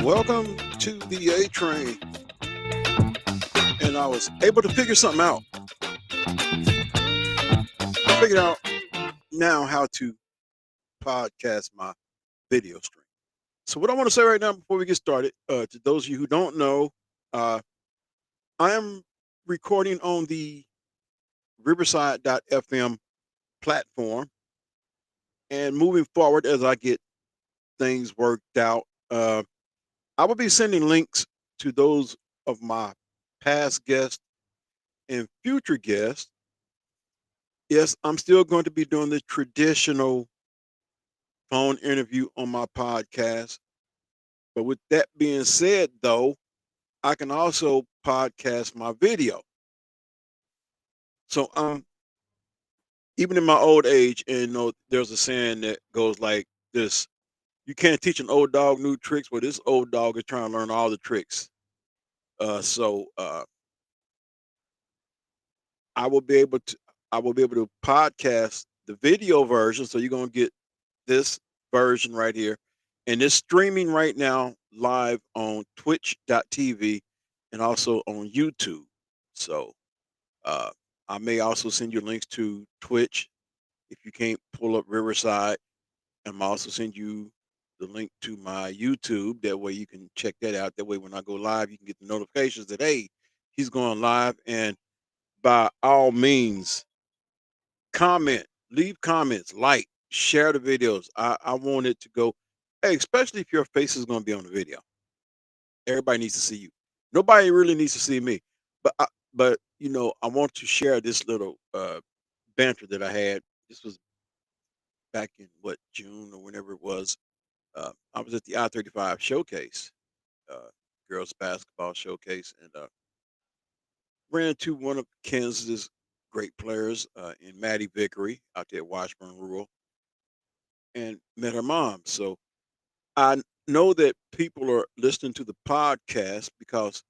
Welcome to the A Train. And I was able to figure something out. I figured out now how to podcast my video stream. So, what I want to say right now before we get started, to those of you who don't know, uh, I am recording on the Riverside.fm platform. And moving forward, as I get things worked out, I will be sending links to those of my past guests and future guests. Yes, I'm still going to be doing the traditional phone interview on my podcast. But with that being said, though, I can also podcast my video. So even in my old age, and there's a saying that goes like this: you can't teach an old dog new tricks, but this old dog is trying to learn all the tricks. So I will be able to podcast the video version. So you're gonna get this version right here. And it's streaming right now live on twitch.tv and also on YouTube. So uh, I may also send you links to Twitch if you can't pull up Riverside. I'm also send you the link to my YouTube. That way you can check that out. That way when I go live, you can get the notifications that, hey, he's going live. And by all means, comment, leave comments, like, share the videos. I want it to go, hey, especially if your face is going to be on the video. Everybody needs to see you. Nobody really needs to see me, but I want to share this little banter that I had. This was back in June or whenever it was. I was at the I-35 showcase, uh, girls basketball showcase, and ran into one of Kansas's great players in Maddie Vickery out there at Washburn Rural, and met her mom. So I know that people are listening to the podcast because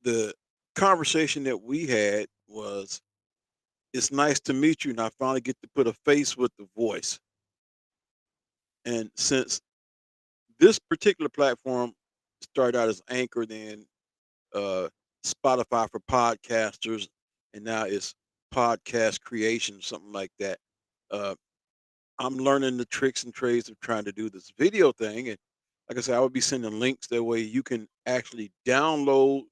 the conversation that we had was, it's nice to meet you, and I finally get to put a face with the voice. And since this particular platform started out as Anchor, then uh, Spotify for podcasters, and now it's podcast creation, something like that. Uh, I'm learning the tricks and trades of trying to do this video thing. And like I said, I would be sending links that way you can actually download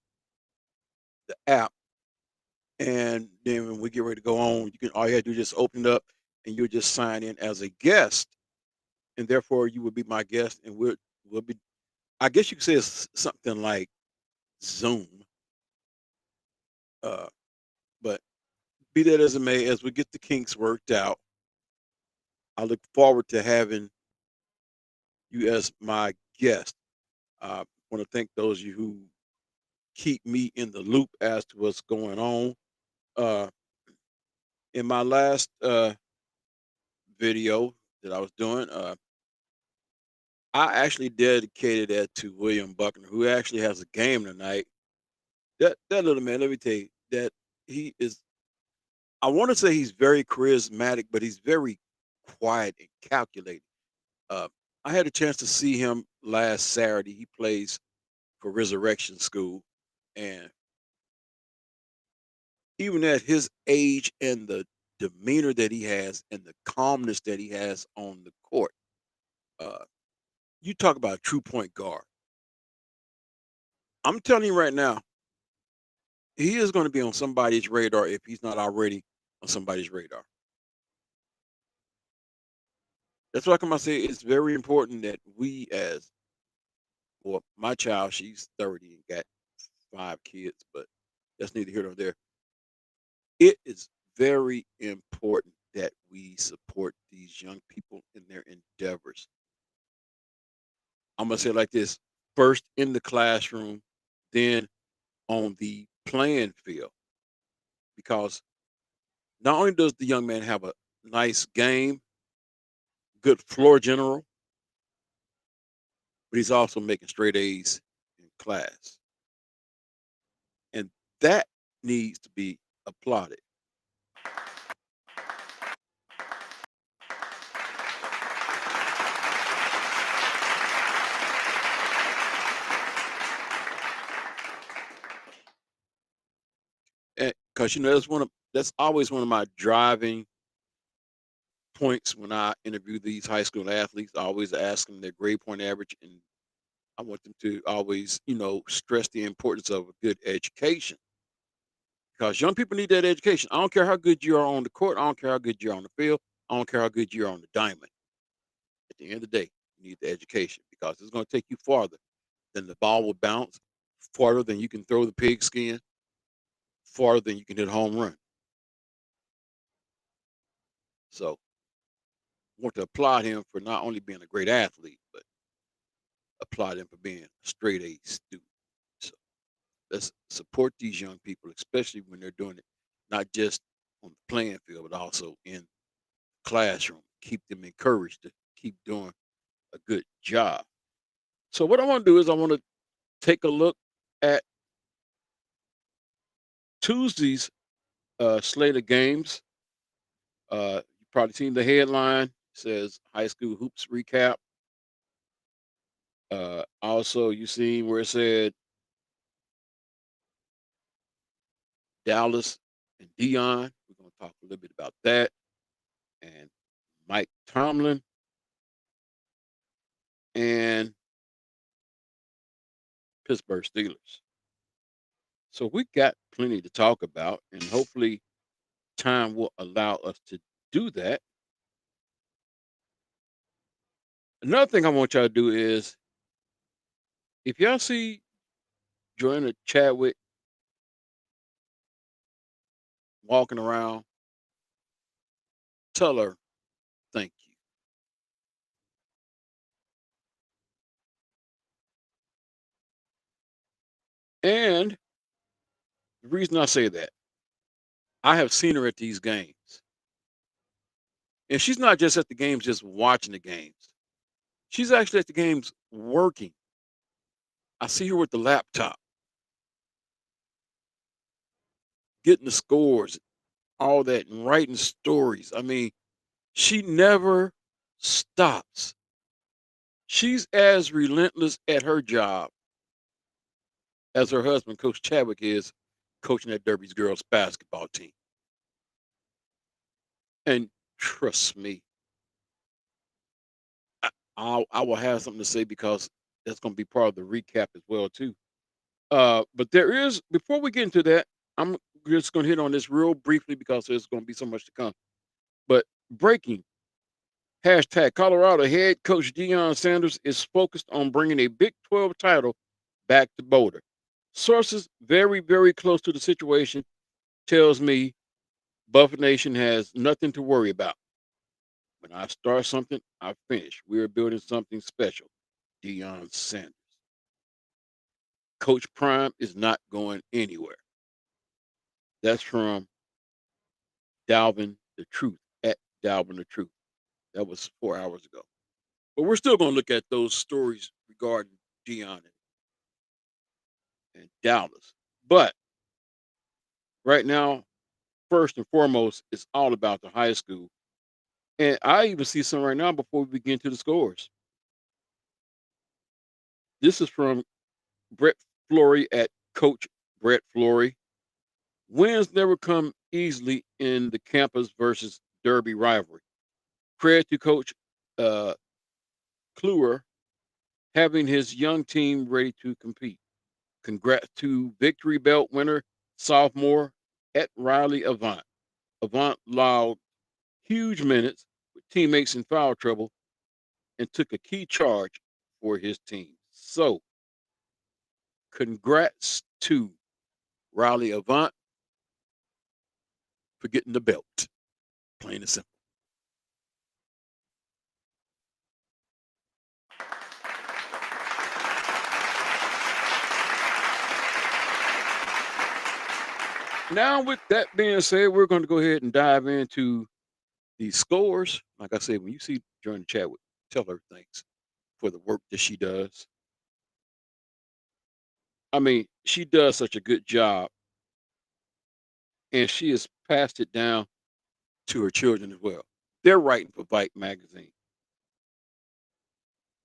the app. And then when we get ready to go on, all you have to do is just open it up and you'll just sign in as a guest. And therefore you will be my guest, and we'll be, I guess you could say it's something like Zoom. Uh, but be that as it may, as we get the kinks worked out, I look forward to having you as my guest. I want to thank those of you who keep me in the loop as to what's going on. Uh, in my last video that I was doing, I actually dedicated that to William Buckner, who actually has a game tonight. That little man, let me tell you, that he is. I want to say he's very charismatic, but he's very quiet and calculated. Uh, I had a chance to see him last Saturday. He plays for Resurrection School, and even at his age and the demeanor that he has and the calmness that he has on the court, uh, you talk about a true point guard. I'm telling you right now, he is going to be on somebody's radar if he's not already on somebody's radar. That's why I come out say it's very important that we, as well, my child, she's 30 and got 5 kids, but that's neither here nor there. It is very important that we support these young people in their endeavors. I'm gonna say it like this: first in the classroom, then on the playing field, because not only does the young man have a nice game, good floor general, but he's also making straight A's in class, and that needs to be applauded. because that's always one of my driving points when I interview these high school athletes. I always ask them their grade point average, and I want them to always, stress the importance of a good education because young people need that education. I don't care how good you are on the court. I don't care how good you are on the field. I don't care how good you are on the diamond. At the end of the day, you need the education because it's going to take you farther than the ball will bounce, farther than you can throw the pigskin, farther than you can hit a home run. So I want to applaud him for not only being a great athlete, but applaud him for being a straight A student. So let's support these young people, especially when they're doing it not just on the playing field, but also in the classroom. Keep them encouraged to keep doing a good job. So what I want to do is I want to take a look at Tuesday's slate of games. You probably seen the headline. It says high school hoops recap. Also, you seen where it said Dallas and Dion. We're going to talk a little bit about that. And Mike Tomlin and Pittsburgh Steelers. So we got plenty to talk about, and hopefully time will allow us to do that. Another thing I want y'all to do is if y'all see Joanna Chadwick walking around, tell her thank you. And the reason I say that, I have seen her at these games. And she's not just at the games just watching the games. She's actually at the games working. I see her with the laptop, getting the scores, all that, and writing stories. I mean, she never stops. She's as relentless at her job as her husband, Coach Chadwick, is coaching that Derby's girls basketball team. And trust me, I will have something to say because that's going to be part of the recap as well too. But there is before we get into that, I'm just going to hit on this real briefly because there's going to be so much to come. But breaking hashtag Colorado head coach Deion Sanders is focused on bringing a Big 12 title back to Boulder. Sources very, very close to the situation tells me Buffett Nation has nothing to worry about. When I start something, I finish. We're building something special. Deion Sanders. Coach Prime is not going anywhere. That's from Dalvin the Truth at Dalvin the Truth. That was 4 hours ago. But we're still going to look at those stories regarding Deion and Dallas. But right now, first and foremost, it's all about the high school. And I even see some right now before we begin to the scores. This is from Brett Flory at Coach Brett Flory. Wins never come easily in the campus versus Derby rivalry. Credit to Coach uh, Kluwer having his young team ready to compete. Congrats to victory belt winner sophomore at Riley Avant. Avant logged huge minutes with teammates in foul trouble and took a key charge for his team. So, congrats to Riley Avant for getting the belt. Plain and simple. Now, with that being said, we're going to go ahead and dive into the scores. Like I said, when you see Joanna Chadwick, tell her thanks for the work that she does. I mean, she does such a good job, and she has passed it down to her children as well. They're writing for Vite magazine,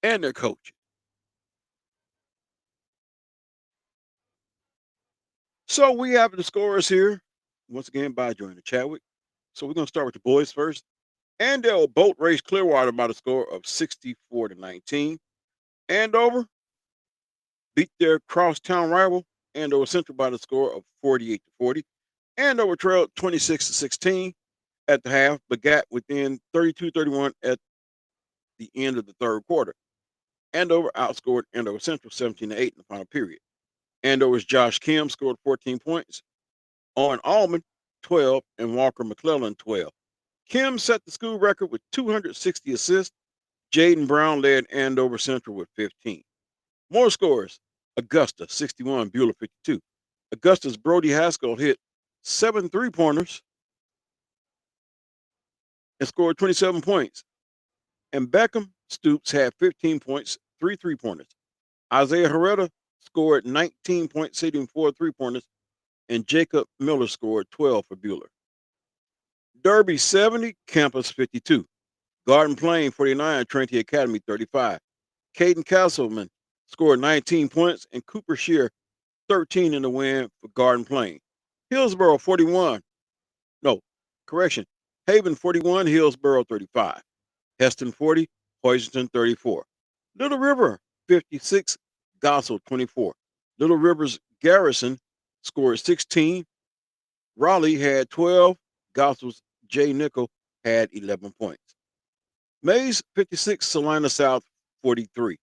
and they're coaching. So we have the scores here. once again by Joanna Chadwick. So we're going to start with the boys first. Andale boat raced Clearwater by the score of 64-19. Andover beat their crosstown rival, Andover Central, by the score of 48-40. Andover trailed 26-16 at the half, but got within 32-31 at the end of the third quarter. Andover outscored Andover Central 17-8 in the final period. Andover's Josh Kim scored 14 points, Owen Allman 12, and Walker McClellan 12. Kim set the school record with 260 assists. Jaden Brown led Andover Central with 15. More scores: Augusta 61, Beulah 52. Augusta's Brody Haskell hit 7 3-pointers and scored 27 points. And Beckham Stoops had 15 points, 3 3-pointers. Isaiah Herrera scored 19 points, hitting 4 3-pointers, and Jacob Miller scored 12 for Beulah. Derby 70, Campus 52. Garden Plain 49, Trinity Academy 35. Caden Castleman scored 19 points, and Cooper Shear 13 in the win for Garden Plain. Hillsboro 41. No, correction. Haven 41, Hillsboro 35. Heston 40, Hoisington 34. Little River 56, Gossel 24. Little River's Garrison scored 16. Raleigh had 12. Gossel's Jay Nickel had 11 points. Mays 56, Salina South 43.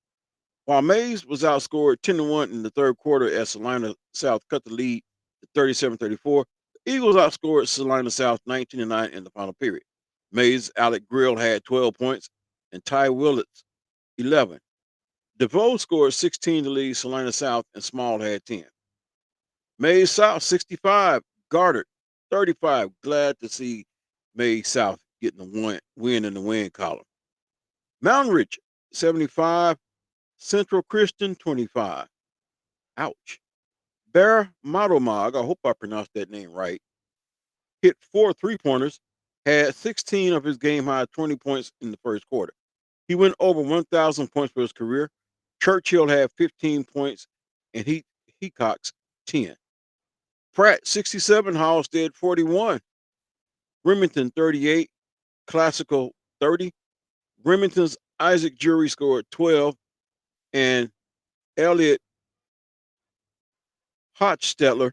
While Mays was outscored 10-1 in the third quarter as Salina South cut the lead to 37-34, the Eagles outscored Salina South 19-9 in the final period. Mays' Alec Grill had 12 points and Ty Willits 11. DeVoe scored 16 to lead Salina South, and Small had 10. Mays South 65, Goddard 35. Glad to see Mays South getting a win in the win column. Mountain Ridge 75, Central Christian 25. Ouch. Bear Modomog, I hope I pronounced that name right, hit 4 3-pointers, had 16 of his game-high 20 points in the first quarter. He went over 1,000 points for his career. Churchill had 15 points, and Hecox 10. Pratt 67, Halstead 41. Remington 38, Classical 30. Remington's Isaac Jury scored 12, and Elliot Hochstetler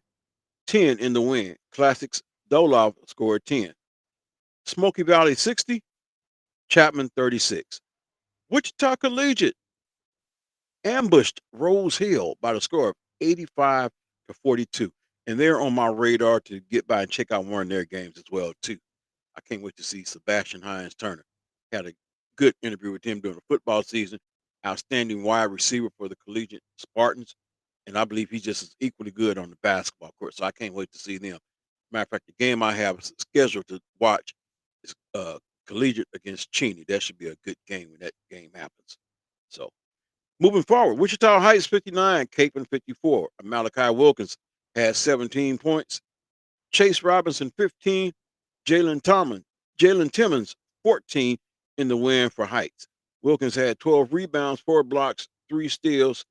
10 in the win. Classics Dolov scored 10. Smoky Valley 60, Chapman 36. Wichita Collegiate ambushed Rose Hill by the score of 85-42. And they're on my radar to get by and check out one of their games as well, too. I can't wait to see Sebastian Hines Turner. Had a good interview with him during the football season. Outstanding wide receiver for the Collegiate Spartans. And I believe he's just as equally good on the basketball court. So I can't wait to see them. Matter of fact, the game I have scheduled to watch is Collegiate against Cheney. That should be a good game when that game happens. So moving forward, Wichita Heights 59, Capon 54. Malachi Wilkins had 17 points. Chase Robinson 15. Jalen Timmons 14 in the win for Heights. Wilkins had 12 rebounds, 4 blocks, 3 steals,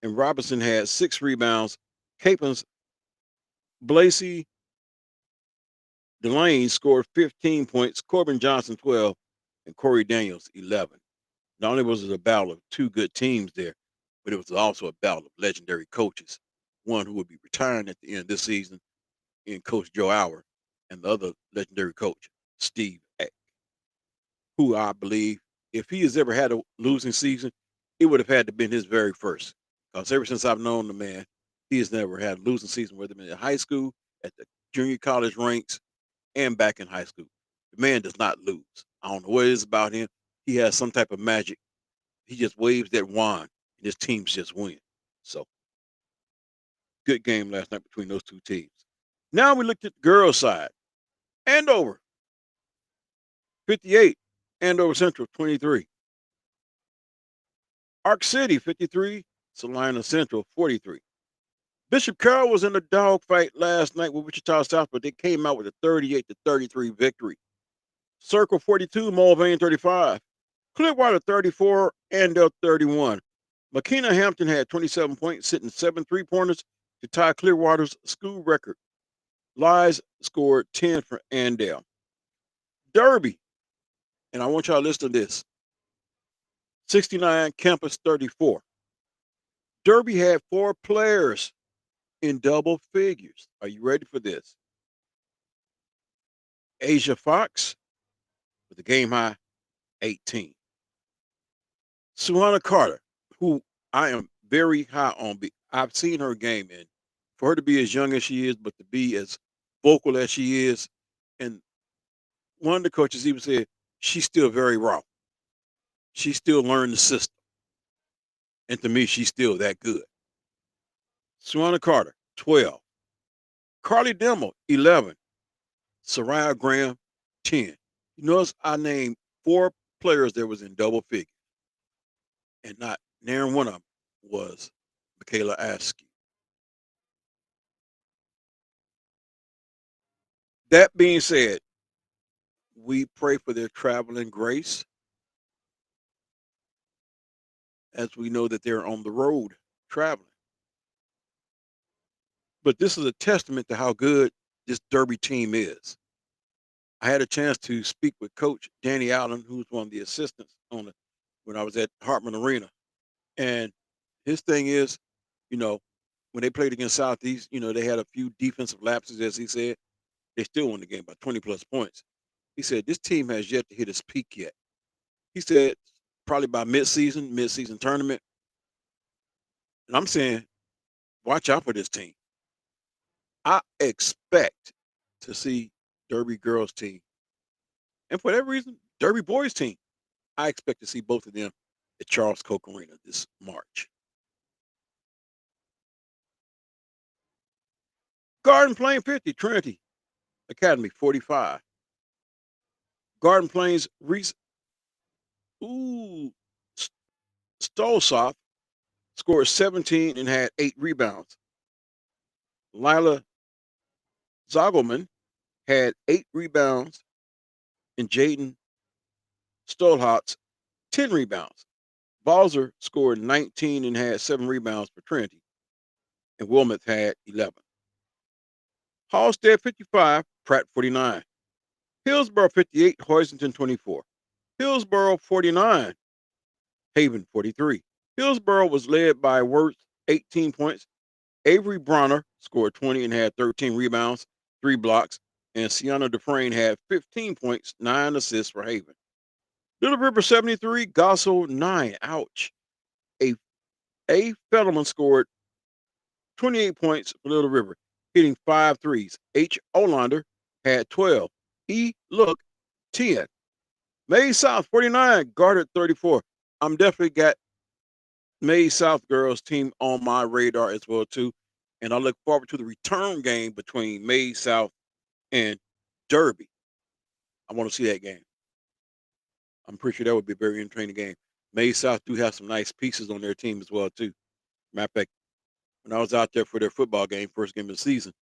and Robinson had 6 rebounds. Capon's Blasey Delane scored 15 points, Corbin Johnson 12, and Corey Daniels 11. Not only was it a battle of 2 good teams there, but it was also a battle of legendary coaches. One who will be retiring at the end of this season in Coach Joe Auer, and the other legendary coach, Steve Eck, who I believe, if he has ever had a losing season, it would have had to been his very first. Because ever since I've known the man, he has never had a losing season, whether in high school, at the junior college ranks, and back in high school. The man does not lose. I don't know what it is about him. He has some type of magic. He just waves that wand, and his teams just win. So, good game last night between those 2 teams. Now we looked at the girls' side. Andover 58, Andover Central 23. Ark City 53, Salina Central 43. Bishop Carroll was in a dogfight last night with Wichita South, but they came out with a 38-33 victory. Circle 42, Mulvane 35. Clearwater 34, Andale 31. Makina Hampton had 27 points, hitting 7 3-pointers to tie Clearwater's school record. Lies scored 10 for Andale. Derby, and I want y'all to listen to this. 69, Campus 34. Derby had 4 players in double figures. Are you ready for this? Asia Fox with a game high 18. Suhana Carter, who I am very high on. I've seen her game, and for her to be as young as she is, but to be as vocal as she is, and one of the coaches even said she's still very raw. She's still learning the system. And to me, she's still that good. Suhana Carter, 12. Carly Demmel, 11. Soraya Graham, 10. You notice I named 4 players that was in double figures, and not nary one of them was Michaela Askew. That being said, we pray for their traveling grace as we know that they're on the road traveling. But this is a testament to how good this Derby team is. I had a chance to speak with Coach Danny Allen, who's one of the assistants when I was at Hartman Arena. And his thing is, you know, when they played against Southeast, they had a few defensive lapses, as he said. They still won the game by 20 plus points. He said, this team has yet to hit its peak yet. He said, probably by mid-season tournament. And I'm saying, watch out for this team. I expect to see Derby girls team, and for that reason, Derby boys team. I expect to see both of them at Charles Koch Arena this March. Garden Plain 50, Trinity Academy 45. Garden Plains Reese Stolsoff scored 17 and had 8 rebounds. Lila Zogelman had 8 rebounds, and Jaden Stolhotz 10 rebounds. Balzer scored 19 and had 7 rebounds for Trinity, and Wilmeth had 11. Halstead 55, Pratt 49. Hillsboro 58, Hoisington 24. Hillsboro 49, Haven 43. Hillsboro was led by Worth 18 points. Avery Bronner scored 20 and had 13 rebounds, 3 blocks, and Sienna Dufresne had 15 points, 9 assists for Haven. Little River 73, Gossel 9. Ouch. A. Fetterman scored 28 points for Little River, hitting 5 threes. H. Olander had 12. E. Look, 10. Maize South 49, Goddard 34. I'm definitely got Maize South girls team on my radar as well too, and I look forward to the return game between Maize South and Derby. I want to see that game. I'm pretty sure that would be a very entertaining game. Maize South do have some nice pieces on their team as well too. Matter of fact, when I was out there for their football game, first game of the season,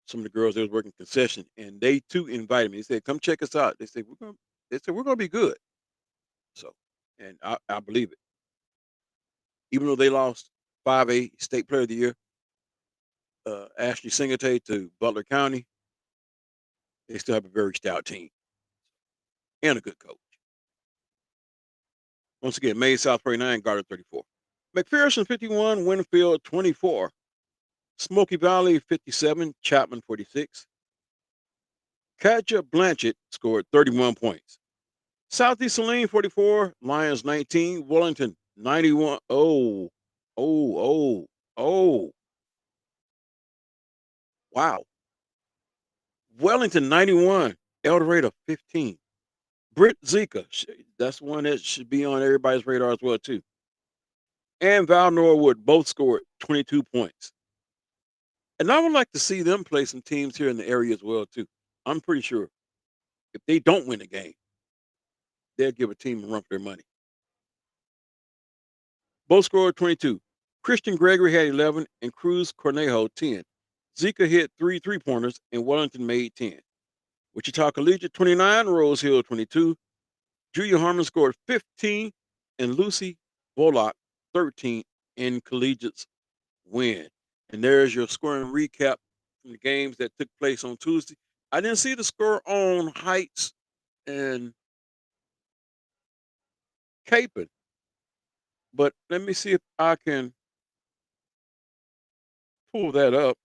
some of the girls that was working concession, and they too invited me. They said, "Come check us out." They said, we're gonna be good." So, and I believe it. Even though they lost 5A State Player of the Year, Ashley Singletay to Butler County, they still have a very stout team and a good coach. Once again, Maize South 49, Goddard 34. McPherson 51, Winfield 24. Smoky Valley 57, Chapman 46. Katja Blanchett scored 31 points. Southeast Saline 44, Lions 19, Wellington 91. Oh. Wow. Wellington 91, El Dorado 15. Britt Zika, that's one that should be on everybody's radar as well too. And Val Norwood both scored 22 points. And I would like to see them play some teams here in the area as well too. I'm pretty sure if they don't win the game, they'll give a team a run for their money. Both scored 22. Christian Gregory had 11 and Cruz Cornejo 10. Zika hit 3 3-pointers and Wellington made 10. Wichita Collegiate 29, Rose Hill 22. Julia Harmon scored 15 and Lucy Bullock 13 in Collegiate's win. And there's your scoring recap from the games that took place on Tuesday. I didn't see the score on Heights and Capon, but let me see if I can pull that up.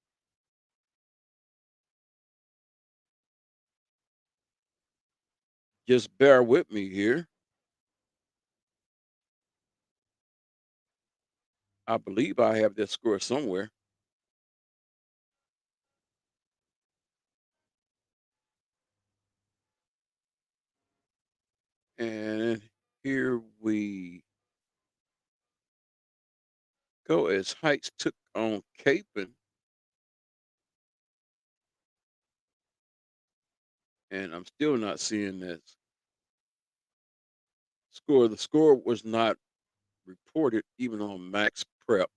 Just bear with me here. I believe I have that score somewhere. And here we go as Heights took on Capon. And I'm still not seeing that score. The score was not reported even on Max Prep,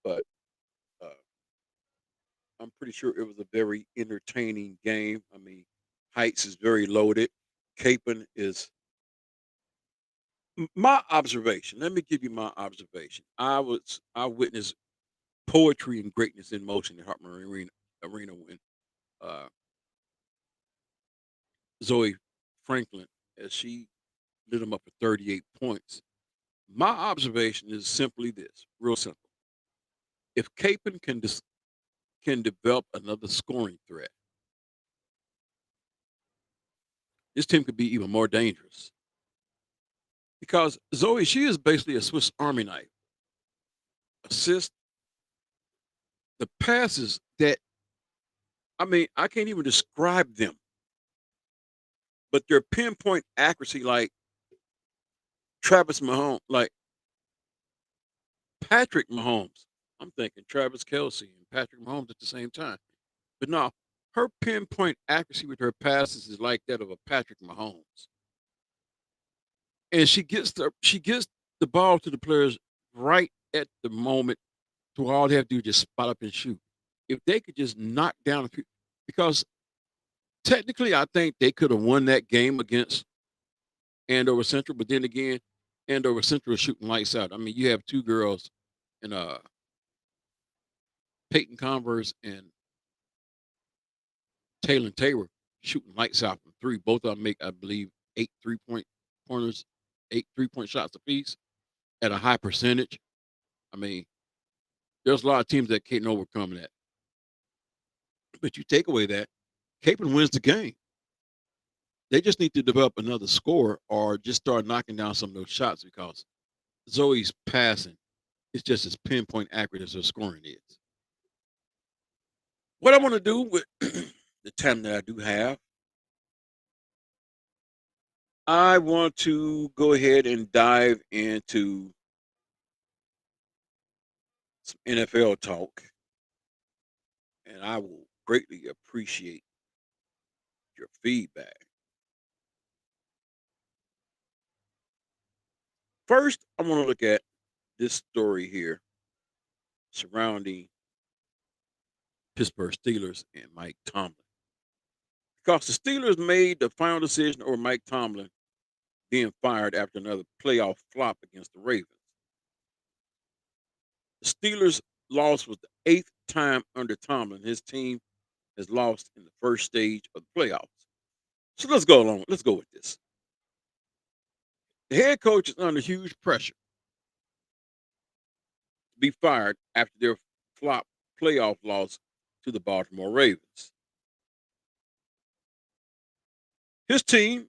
but uh, I'm pretty sure it was a very entertaining game. I mean, Heights is very loaded. Capon is my observation. Let me give you my observation. I witnessed poetry and greatness in motion at Hartman Arena when uh, Zoe Franklin, as she lit them up for 38 points. My observation is simply this, real simple. If Capon can develop another scoring threat, this team could be even more dangerous. Because Zoe, she is basically a Swiss Army knife. Assist the passes that I mean, I can't even describe them, but their pinpoint accuracy, like Travis Mahomes, like Patrick Mahomes. I'm thinking Travis Kelsey and Patrick Mahomes at the same time. But no, her pinpoint accuracy with her passes is like that of a Patrick Mahomes. And she gets the ball to the players right at the moment to all they have to do is just spot up and shoot. If they could just knock down a few, because technically I think they could have won that game against Andover Central, but then again, Andover Central is shooting lights out. I mean, you have two girls in Peyton Converse and Taylor Taylor shooting lights out from three. Both of them make, I believe, 8 3-point pointers, 8 3-point shots apiece at a high percentage. I mean, there's a lot of teams that can't overcome that. But you take away that, Capon wins the game. They just need to develop another score or just start knocking down some of those shots because Zoe's passing is just as pinpoint accurate as her scoring is. What I want to do with the time that I do have, I want to go ahead and dive into some NFL talk, and I will greatly appreciate your feedback. First, I want to look at this story here surrounding Pittsburgh Steelers and Mike Tomlin. Because the Steelers made the final decision over Mike Tomlin being fired after another playoff flop against the Ravens. The Steelers' loss was the eighth time under Tomlin his team has lost in the first stage of the playoffs. So let's go along. Let's go with this. The head coach is under huge pressure to be fired after their flop playoff loss to the Baltimore Ravens. His team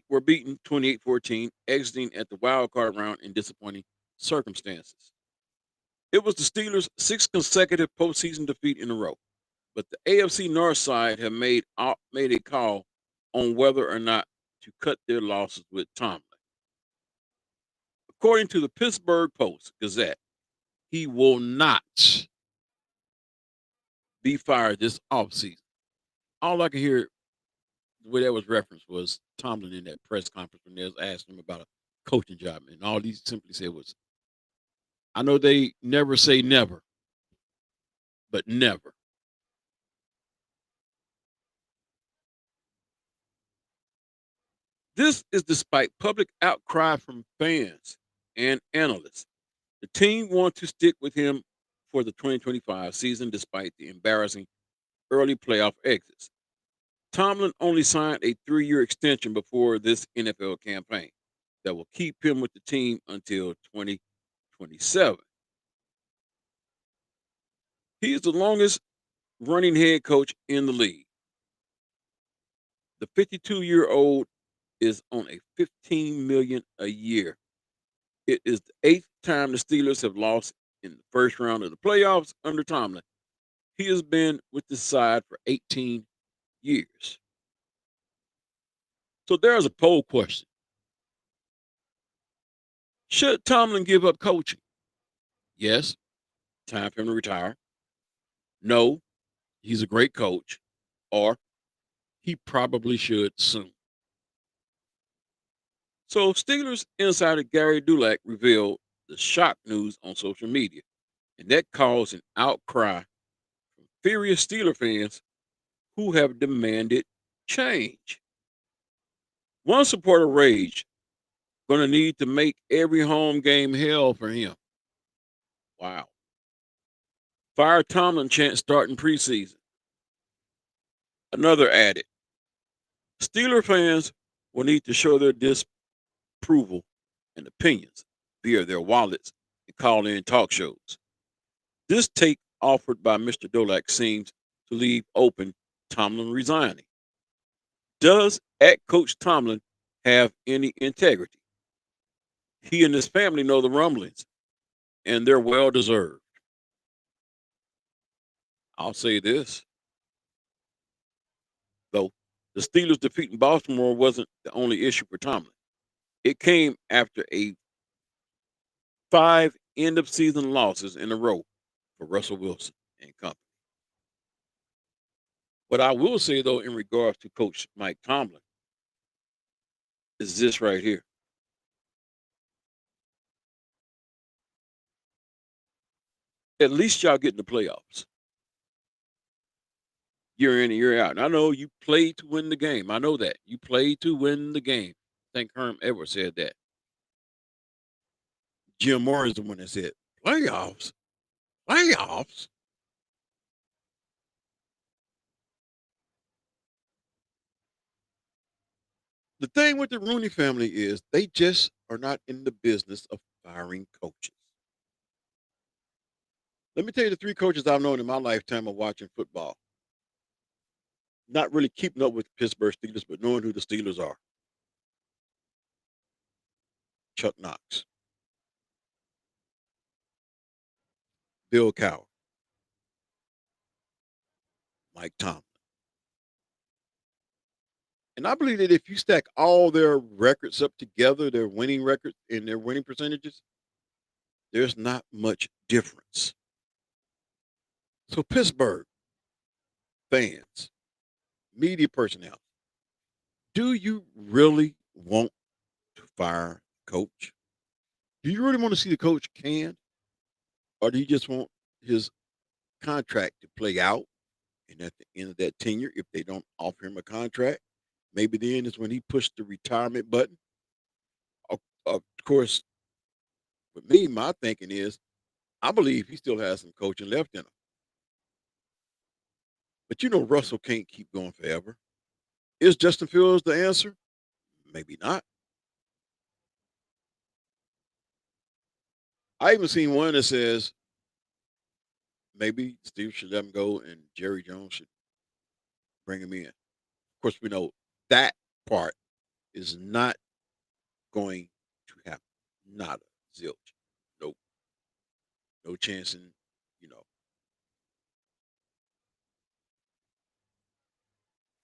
were beaten 28-14, exiting at the wild card round in disappointing circumstances. It was the Steelers' sixth consecutive postseason defeat in a row, but the AFC North side have made a call on whether or not to cut their losses with Tomlin. According to the Pittsburgh Post Gazette, he will not be fired this offseason. All I could hear the way that was referenced was Tomlin in that press conference when they was asking him about a coaching job, and all he simply said was, "I know they never say never, but never." This is despite public outcry from fans and analysts. The team wants to stick with him for the 2025 season despite the embarrassing early playoff exits. Tomlin only signed a 3-year extension before this NFL campaign that will keep him with the team until 2027. He is the longest running head coach in the league. The 52-year-old is on a $15 million a year. It is the 8th time the Steelers have lost in the first round of the playoffs under Tomlin. He has been with the side for 18 years. So there's a poll question. Should Tomlin give up coaching? Yes, time for him to retire. No, he's a great coach. Or he probably should soon. So Steelers insider Gary Dulac revealed the shock news on social media, and that caused an outcry from furious Steeler fans who have demanded change. One supporter raged, "Gonna need to make every home game hell for him." Wow. Fire Tomlin chant starting preseason. Another added, "Steeler fans will need to show their disapproval and opinions via their wallets and call in talk shows." This take offered by Mr. Dulac seems to leave open Tomlin resigning. Does at Coach Tomlin have any integrity? He and his family know the rumblings, and they're well deserved. I'll say this, though. The Steelers defeating Baltimore wasn't the only issue for Tomlin. It came after a 5 end of season losses in a row for Russell Wilson and company. What I will say, though, in regards to Coach Mike Tomlin, is this right here. At least y'all get in the playoffs year in and year out. And I know you play to win the game. I know that. You play to win the game. I think Herm Edwards said that. Jim Moore is the one that said, playoffs? Playoffs? The thing with the Rooney family is they just are not in the business of firing coaches. Let me tell you the 3 coaches I've known in my lifetime of watching football. Not really keeping up with the Pittsburgh Steelers, but knowing who the Steelers are. Chuck Knox, Bill Cowher, Mike Tomlin. And I believe that if you stack all their records up together, their winning records and their winning percentages, there's not much difference. So Pittsburgh fans, media personnel, do you really want to fire coach? Do you really want to see the coach canned? Or do you just want his contract to play out? And at the end of that tenure, if they don't offer him a contract, maybe then is when he pushed the retirement button. Of course, for me, my thinking is I believe he still has some coaching left in him. But Russell can't keep going forever. Is Justin Fields the answer? Maybe not. I even seen one that says maybe Steve should let him go and Jerry Jones should bring him in. Of course, we know that part is not going to happen. Not a zilch. Nope. No chance in, you know.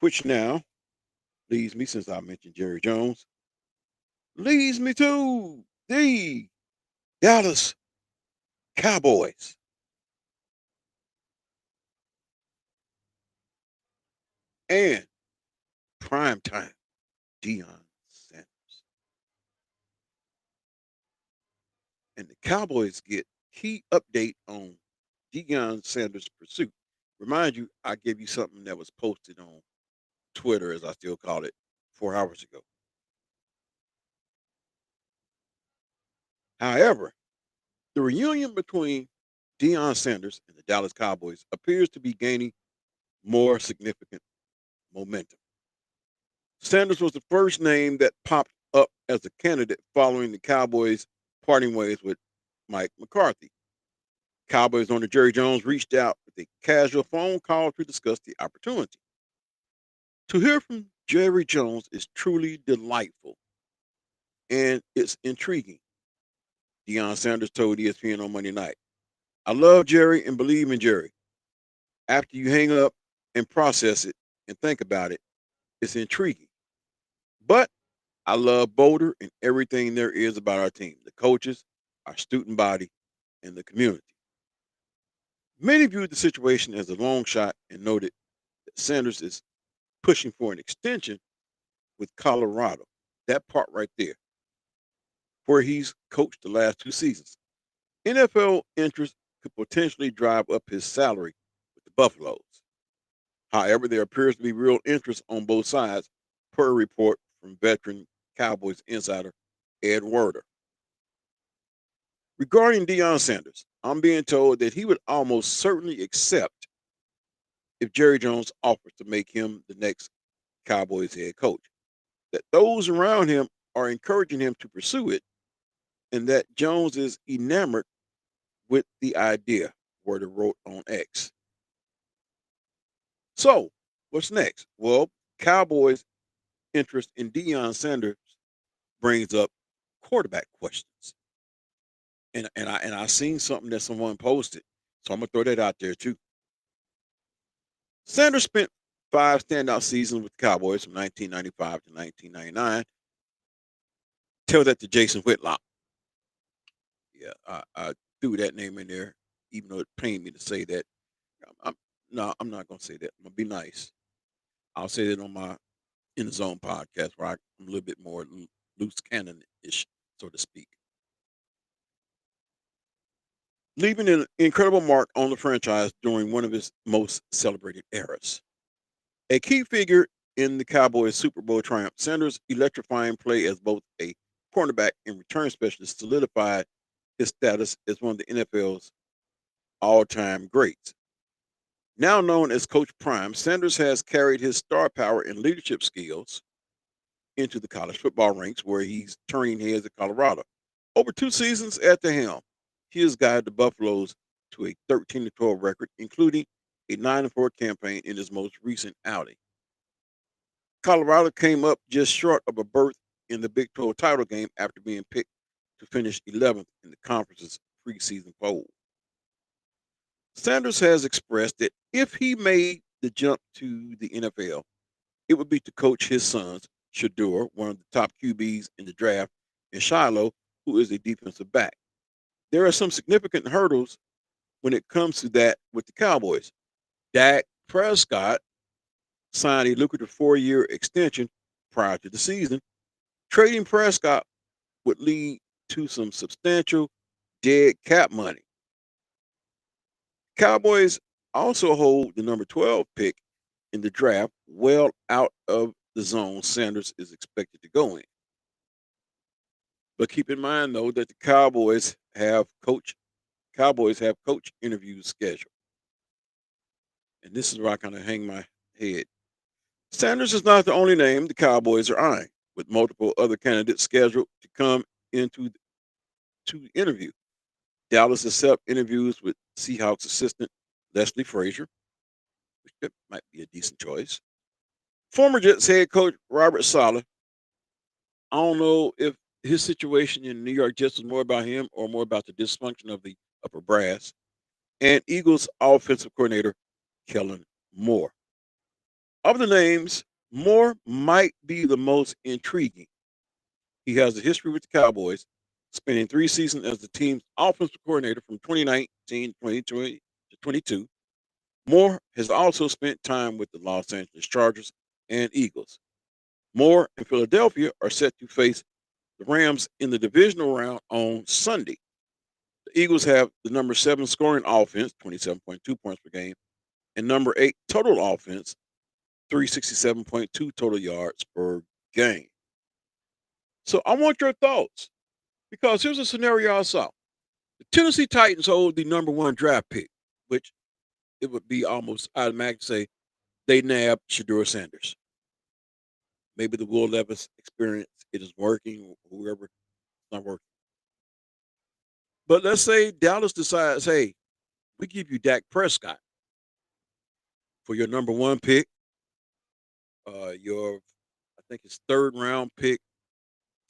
Which now leads me, since I mentioned Jerry Jones, leads me to the Dallas Cowboys. And primetime Deion Sanders. And the Cowboys get key update on Deion Sanders' pursuit. Remind you, I gave you something that was posted on Twitter, as I still call it, 4 hours ago. However, the reunion between Deion Sanders and the Dallas Cowboys appears to be gaining more significant momentum. Sanders was the first name that popped up as a candidate following the Cowboys parting ways with Mike McCarthy. Cowboys owner Jerry Jones reached out with a casual phone call to discuss the opportunity. To hear from Jerry Jones is truly delightful and it's intriguing, Deion Sanders told ESPN on Monday night. I love Jerry and believe in Jerry. After you hang up and process it and think about it, it's intriguing. But I love Boulder and everything there is about our team, the coaches, our student body, and the community. Many viewed the situation as a long shot and noted that Sanders is pushing for an extension with Colorado. That part right there, where he's coached the last 2 seasons. NFL interest could potentially drive up his salary with the Buffaloes. However, there appears to be real interest on both sides, per a report from veteran Cowboys insider Ed Werder. Regarding Deion Sanders, I'm being told that he would almost certainly accept if Jerry Jones offers to make him the next Cowboys head coach. That those around him are encouraging him to pursue it, and that Jones is enamored with the idea, Werder wrote on X. So, what's next? Well, Cowboys' interest in Deion Sanders brings up quarterback questions. And I seen something that someone posted, so I'm gonna throw that out there too. Sanders spent 5 standout seasons with the Cowboys from 1995 to 1999. Tell that to Jason Whitlock. Yeah, I threw that name in there, even though it pained me to say that. I'm, no, I'm not gonna say that. I'm gonna be nice. I'll say that on my In the Zone podcast, where I'm a little bit more loose cannon ish, so to speak. Leaving an incredible mark on the franchise during one of its most celebrated eras. A key figure in the Cowboys' Super Bowl triumph, Sanders' electrifying play as both a cornerback and return specialist solidified his status as one of the NFL's all-time greats. Now known as Coach Prime, Sanders has carried his star power and leadership skills into the college football ranks, where he's turning heads at Colorado. Over 2 seasons at the helm, he has guided the Buffaloes to a 13-12 record, including a 9-4 campaign in his most recent outing. Colorado came up just short of a berth in the Big 12 title game after being picked to finish 11th in the conference's preseason poll. Sanders has expressed that if he made the jump to the NFL, it would be to coach his sons, Shedeur, one of the top QBs in the draft, and Shiloh, who is a defensive back. There are some significant hurdles when it comes to that with the Cowboys. Dak Prescott signed a lucrative 4-year extension prior to the season. Trading Prescott would lead to some substantial dead cap money. Cowboys also hold the number 12 pick in the draft, well out of the zone Sanders is expected to go in. But keep in mind though that the Cowboys have coach interviews scheduled. And this is where I kind of hang my head. Sanders is not the only name the Cowboys are eyeing, with multiple other candidates scheduled to come into to interview. Dallas has set up interviews with Seahawks assistant Leslie Frazier, which might be a decent choice. Former Jets head coach Robert Saleh. I don't know if his situation in New York Jets was more about him or more about the dysfunction of the upper brass. And Eagles offensive coordinator Kellen Moore. Of the names, Moore might be the most intriguing. He has a history with the Cowboys, spending 3 seasons as the team's offensive coordinator from 2019 2020 to 22. Moore has also spent time with the Los Angeles Chargers and Eagles. Moore and Philadelphia are set to face the Rams in the divisional round on Sunday. The Eagles have the number 7 scoring offense, 27.2 points per game, and number 8 total offense, 367.2 total yards per game. So I want your thoughts, because here's a scenario I saw. The Tennessee Titans hold the number one draft pick, which it would be almost automatic to say they nabbed Shedeur Sanders. Maybe the Will Levis experience, it is working, or whoever, it's not working. But let's say Dallas decides, hey, we give you Dak Prescott for your number one pick, your, I think it's third round pick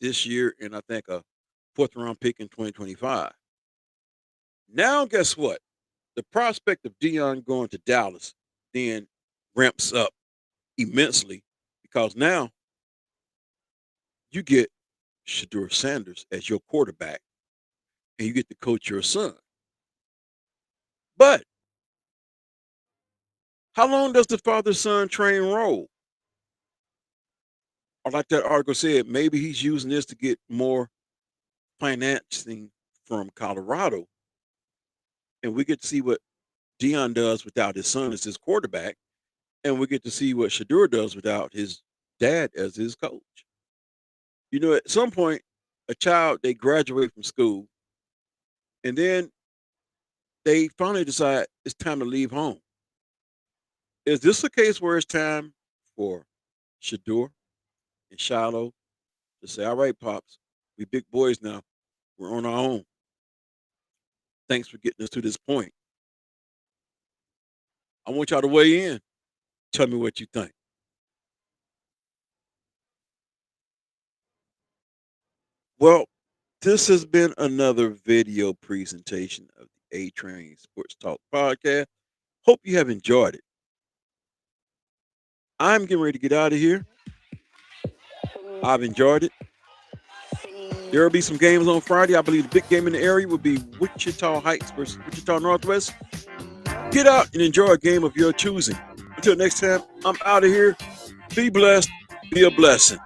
this year, and I think a fourth round pick in 2025. Now, guess what? The prospect of Dion going to Dallas then ramps up immensely because now you get Shedeur Sanders as your quarterback and you get to coach your son. But how long does the father son train roll? Or, like that article said, maybe he's using this to get more financing from Colorado. And we get to see what Dion does without his son as his quarterback. And we get to see what Shedeur does without his dad as his coach. You know, at some point, a child, they graduate from school and then they finally decide it's time to leave home. Is this a case where it's time for Shedeur and Shiloh to say, all right, Pops, we big boys now. We're on our own. Thanks for getting us to this point. I want y'all to weigh in. Tell me what you think. Well, this has been another video presentation of the A Train Sports Talk podcast. Hope you have enjoyed it. I'm getting ready to get out of here. I've enjoyed it. There will be some games on Friday. I believe the big game in the area will be Wichita Heights versus Wichita Northwest. Get out and enjoy a game of your choosing. Until next time, I'm out of here. Be blessed. Be a blessing.